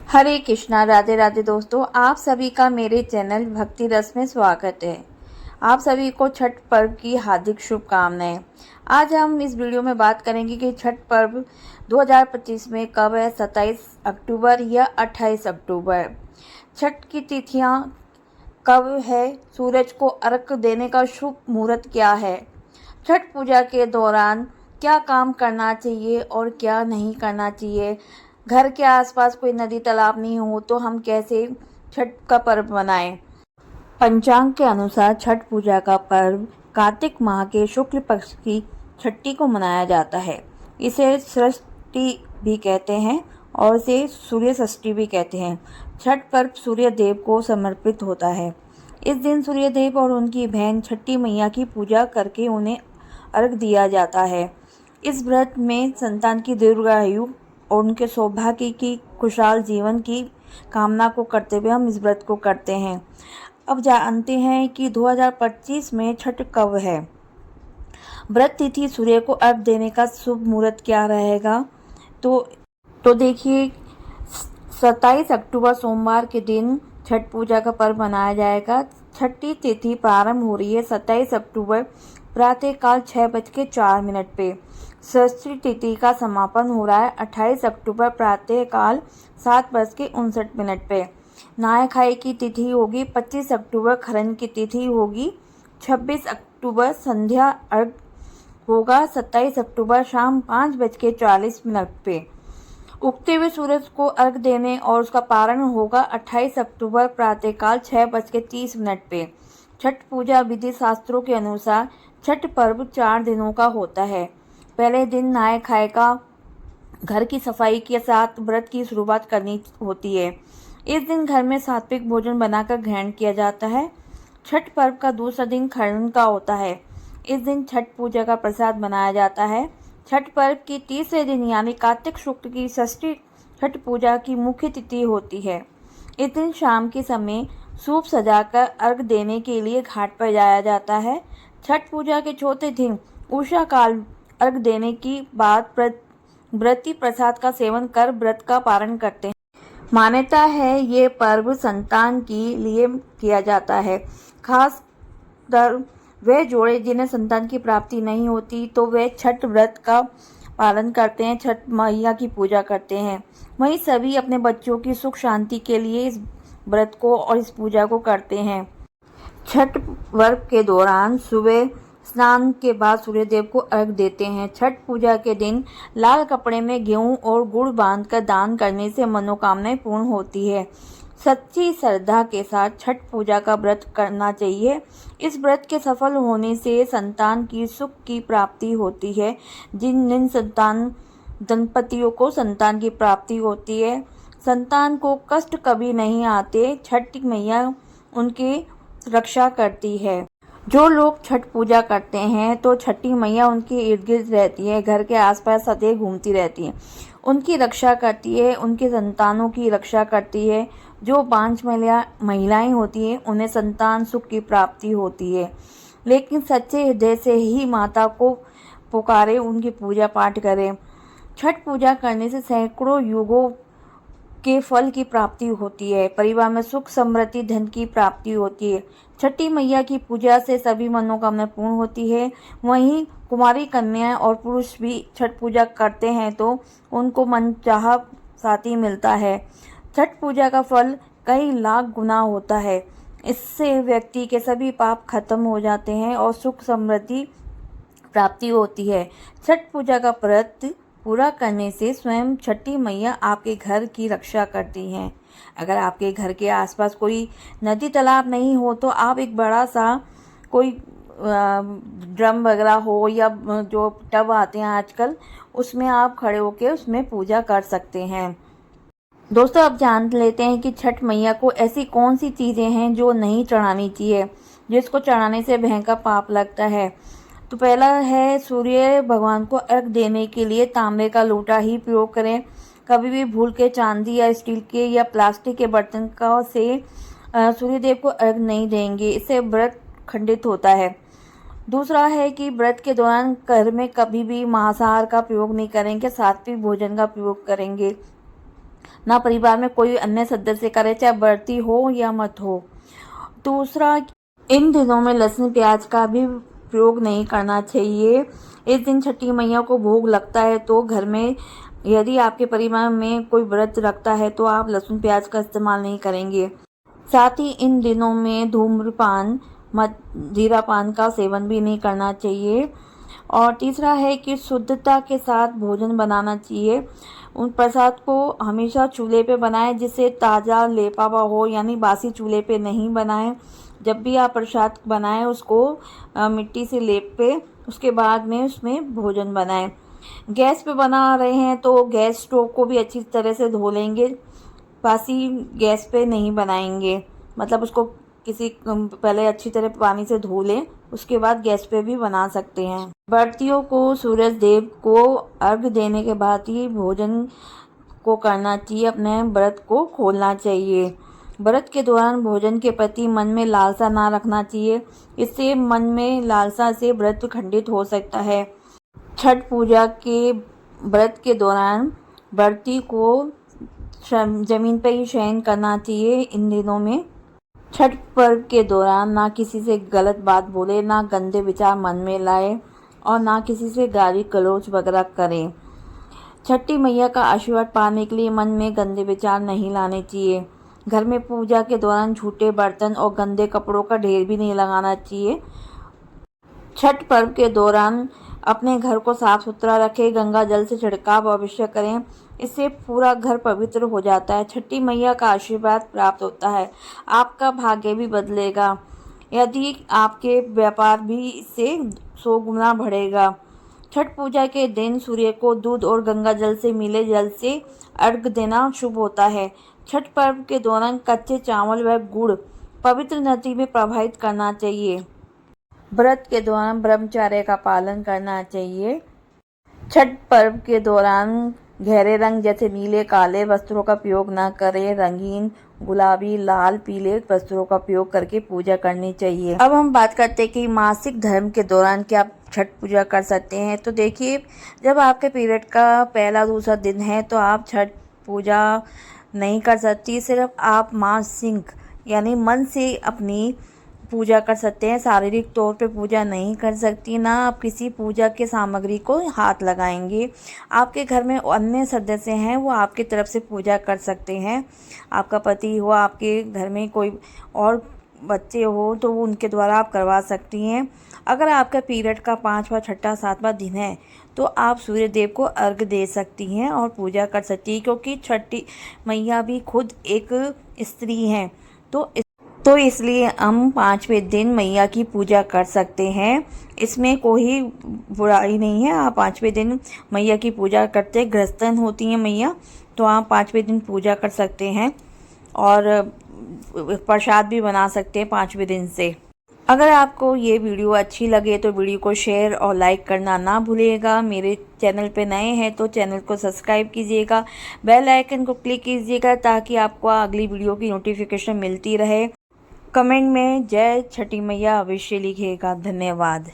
हरे कृष्णा, राधे राधे। दोस्तों, आप सभी का मेरे चैनल भक्ति रस में स्वागत है। आप सभी को छठ पर्व की हार्दिक शुभकामनाएं। आज हम इस वीडियो में बात करेंगे कि छठ पर्व 2025 में कब है। 27 अक्टूबर या 28 अक्टूबर। छठ की तिथियां कब है, सूरज को अर्घ्य देने का शुभ मुहूर्त क्या है, छठ पूजा के दौरान क्या काम करना चाहिए और क्या नहीं करना चाहिए, घर के आसपास कोई नदी तालाब नहीं हो तो हम कैसे छठ का पर्व मनाएं। पंचांग के अनुसार छठ पूजा का पर्व कार्तिक माह के शुक्ल पक्ष की छठी को मनाया जाता है। इसे षष्ठी भी कहते हैं और इसे सूर्य षष्ठी भी कहते हैं। छठ पर्व सूर्य देव को समर्पित होता है। इस दिन सूर्य देव और उनकी बहन छठी मैया की पूजा करके उन्हें अर्घ दिया जाता है। इस व्रत में संतान की दीर्घायु और उनके सौभाग्य की खुशहाल जीवन की कामना को करते हुए हम इस व्रत को करते हैं। अब जानते हैं कि 2025 में छठ कब है। व्रत तिथि, सूर्य को अर्घ देने का शुभ मुहूर्त क्या रहेगा। तो देखिए, 27 अक्टूबर सोमवार के दिन छठ पूजा का पर्व मनाया जाएगा। छठी तिथि प्रारंभ हो रही है 27 अक्टूबर प्रातःकाल 6:04 पे। षष्ठी तिथि का समापन हो रहा है 28 अक्टूबर प्रातःकाल 7:59 पे। नहाय खाए की तिथि होगी 25 अक्टूबर। खरन की तिथि होगी 26 अक्टूबर। संध्या अर्घ होगा 27 अक्टूबर शाम 5:40 पे। उगते हुए सूरज को अर्घ देने और उसका पारण होगा 28 अक्टूबर प्रातःकाल 6:30 पे। छठ पूजा विधि शास्त्रों के अनुसार छठ पर्व 4 दिनों का होता है। पहले दिन नहाय खाए का घर की सफाई के साथ व्रत की शुरुआत करनी होती है। इस दिन घर में सात्विक भोजन बनाकर ग्रहण किया जाता है। छठ पर्व का दूसरा दिन खरना का होता है। इस दिन छठ पूजा का प्रसाद बनाया जाता है। छठ पर्व की तीसरे दिन यानी कार्तिक शुक्ल की षष्ठी छठ पूजा की मुख्य तिथि होती है। इस दिन शाम के समय सूप सजाकर अर्घ देने के लिए घाट पर जाया जाता है। छठ पूजा के चौथे दिन उषा काल अर्घ देने की बाद व्रती प्रसाद का सेवन कर व्रत का पारण करते हैं। मान्यता है ये पर्व संतान के लिए किया जाता है। खास कर वे जोड़े जिन्हें संतान की प्राप्ति नहीं होती तो वे छठ व्रत का पालन करते हैं, छठ मैया की पूजा करते हैं। वहीं सभी अपने बच्चों की सुख शांति के लिए इस व्रत को और इस पूजा को करते हैं। छठ पर्व के दौरान सुबह स्नान के बाद सूर्यदेव को अर्घ देते हैं। छठ पूजा के दिन लाल कपड़े में गेहूं और गुड़ बांधकर दान करने से मनोकामनाएं पूर्ण होती है। सच्ची श्रद्धा के साथ छठ पूजा का व्रत करना चाहिए। इस व्रत के सफल होने से संतान की सुख की प्राप्ति होती है। जिन संतान दंपतियों को संतान की प्राप्ति होती है, संतान को कष्ट कभी नहीं आते। छठ मैया उनकी रक्षा करती है। जो लोग छठ पूजा करते हैं तो छठी मैया उनके इर्द गिर्द रहती है, घर के आसपास सदैव घूमती रहती है, उनकी रक्षा करती है, उनके संतानों की रक्षा करती है। जो 5 महिलाएं होती हैं उन्हें संतान सुख की प्राप्ति होती है। लेकिन सच्चे हृदय से ही माता को पुकारे, उनकी पूजा पाठ करें। छठ पूजा करने से सैकड़ों युगों के फल की प्राप्ति होती है। परिवार में सुख समृद्धि धन की प्राप्ति होती है। छठी मैया की पूजा से सभी मनोकामनाएं पूर्ण होती है। वहीं कुमारी कन्याएं और पुरुष भी छठ पूजा करते हैं तो उनको मनचाहा साथी मिलता है। छठ पूजा का फल कई लाख गुना होता है। इससे व्यक्ति के सभी पाप खत्म हो जाते हैं और सुख समृद्धि प्राप्ति होती है। छठ पूजा का व्रत पूरा करने से स्वयं छठी मैया आपके घर की रक्षा करती हैं। अगर आपके घर के आसपास कोई नदी तालाब नहीं हो तो आप एक बड़ा सा कोई ड्रम वगैरह हो या जो टब आते हैं आजकल, उसमें आप खड़े होकर उसमें पूजा कर सकते हैं। दोस्तों, अब जान लेते हैं कि छठ मैया को ऐसी कौन सी चीज़ें हैं जो नहीं चढ़ानी चाहिए, जिसको चढ़ाने से भयंकर पाप लगता है। तो पहला है, सूर्य भगवान को अर्घ देने के लिए तांबे का लोटा ही प्रयोग करें। कभी भी भूल के चांदी या स्टील के या प्लास्टिक के बर्तन का से सूर्यदेव को अर्घ नहीं देंगे, इससे व्रत खंडित होता है। दूसरा है कि व्रत के दौरान घर में कभी भी मांसाहार का प्रयोग नहीं करेंगे, सात्विक भोजन का प्रयोग करेंगे। ना परिवार में कोई अन्य सदस्य करे, चाहे बढ़ती हो या मत हो। दूसरा, इन दिनों में लहसुन प्याज का भी प्रयोग नहीं करना चाहिए। इस दिन छठी मैया को भोग लगता है, तो घर में यदि आपके परिवार में कोई व्रत रखता है तो आप लहसुन प्याज का इस्तेमाल नहीं करेंगे। साथ ही इन दिनों में धूम्रपान, मदिरा पान का सेवन भी नहीं करना चाहिए। और तीसरा है कि शुद्धता के साथ भोजन बनाना चाहिए। उन प्रसाद को हमेशा चूल्हे पे बनाएं, जिससे ताज़ा लेपा हुआ हो, यानी बासी चूल्हे पे नहीं बनाएं। जब भी आप प्रसाद बनाएं उसको मिट्टी से लेप पे उसके बाद में उसमें भोजन बनाएं। गैस पे बना रहे हैं तो गैस स्टोव को भी अच्छी तरह से धो लेंगे, बासी गैस पे नहीं बनाएंगे। मतलब उसको पहले अच्छी तरह पानी से धो लें, उसके बाद गैस पे भी बना सकते हैं। व्रतियों को सूरज देव को अर्घ्य देने के बाद ही भोजन को करना चाहिए, अपने व्रत को खोलना चाहिए। व्रत के दौरान भोजन के प्रति मन में लालसा ना रखना चाहिए, इससे मन में लालसा से व्रत खंडित हो सकता है। छठ पूजा के व्रत के दौरान व्रती को जमीन पर ही शयन करना चाहिए। इन दिनों में छठ पर्व के दौरान ना किसी से गलत बात बोले, ना गंदे विचार मन में लाए और ना किसी से गाली गलौज वगैरह करें। छठी मैया का आशीर्वाद पाने के लिए मन में गंदे विचार नहीं लाने चाहिए। घर में पूजा के दौरान झूठे बर्तन और गंदे कपड़ों का ढेर भी नहीं लगाना चाहिए। छठ पर्व के दौरान अपने घर को साफ सुथरा रखें, गंगा जल से छिड़काव अवश्य करें, इससे पूरा घर पवित्र हो जाता है। छठी मैया का आशीर्वाद प्राप्त होता है, आपका भाग्य भी बदलेगा। यदि आपके व्यापार भी इससे 100 गुना बढ़ेगा। छठ पूजा के दिन सूर्य को दूध और गंगा जल से मिले जल से अर्घ्य देना शुभ होता है। छठ पर्व के दौरान कच्चे चावल व गुड़ पवित्र नदी में प्रवाहित करना चाहिए। व्रत के दौरान ब्रह्मचर्य का पालन करना चाहिए। छठ पर्व के दौरान गहरे रंग जैसे नीले काले वस्त्रों का प्रयोग न करें, रंगीन गुलाबी लाल पीले वस्त्रों का प्रयोग करके पूजा करनी चाहिए। अब हम बात करते हैं कि मासिक धर्म के दौरान क्या आप छठ पूजा कर सकते हैं। तो देखिए, जब आपके पीरियड का पहला दूसरा दिन है तो आप छठ पूजा नहीं कर सकती। सिर्फ आप मासिक यानी मन से अपनी पूजा कर सकते हैं, शारीरिक तौर पे पूजा नहीं कर सकती। ना आप किसी पूजा के सामग्री को हाथ लगाएंगे। आपके घर में अन्य सदस्य हैं वो आपकी तरफ से पूजा कर सकते हैं। आपका पति हो, आपके घर में कोई और बच्चे हो तो वो उनके द्वारा आप करवा सकती हैं। अगर आपका पीरियड का 5वां 6वां 7वां दिन है तो आप सूर्य देव को अर्घ्य दे सकती हैं और पूजा कर सकती हैं, क्योंकि छठी मैया भी खुद एक स्त्री हैं। तो इसलिए हम 5वें दिन मैया की पूजा कर सकते हैं, इसमें कोई बुराई नहीं है। आप 5वें दिन मैया की पूजा करते, गृहस्थन होती हैं मैया, तो आप 5वें दिन पूजा कर सकते हैं और प्रसाद भी बना सकते हैं 5वें दिन से। अगर आपको ये वीडियो अच्छी लगे तो वीडियो को शेयर और लाइक करना ना भूलिएगा। मेरे चैनल पे नए हैं तो चैनल को सब्सक्राइब कीजिएगा, बेल आइकन को क्लिक कीजिएगा ताकि आपको अगली वीडियो की नोटिफिकेशन मिलती रहे। कमेंट में जय छठी मैया अवश्य लिखिएगा। धन्यवाद।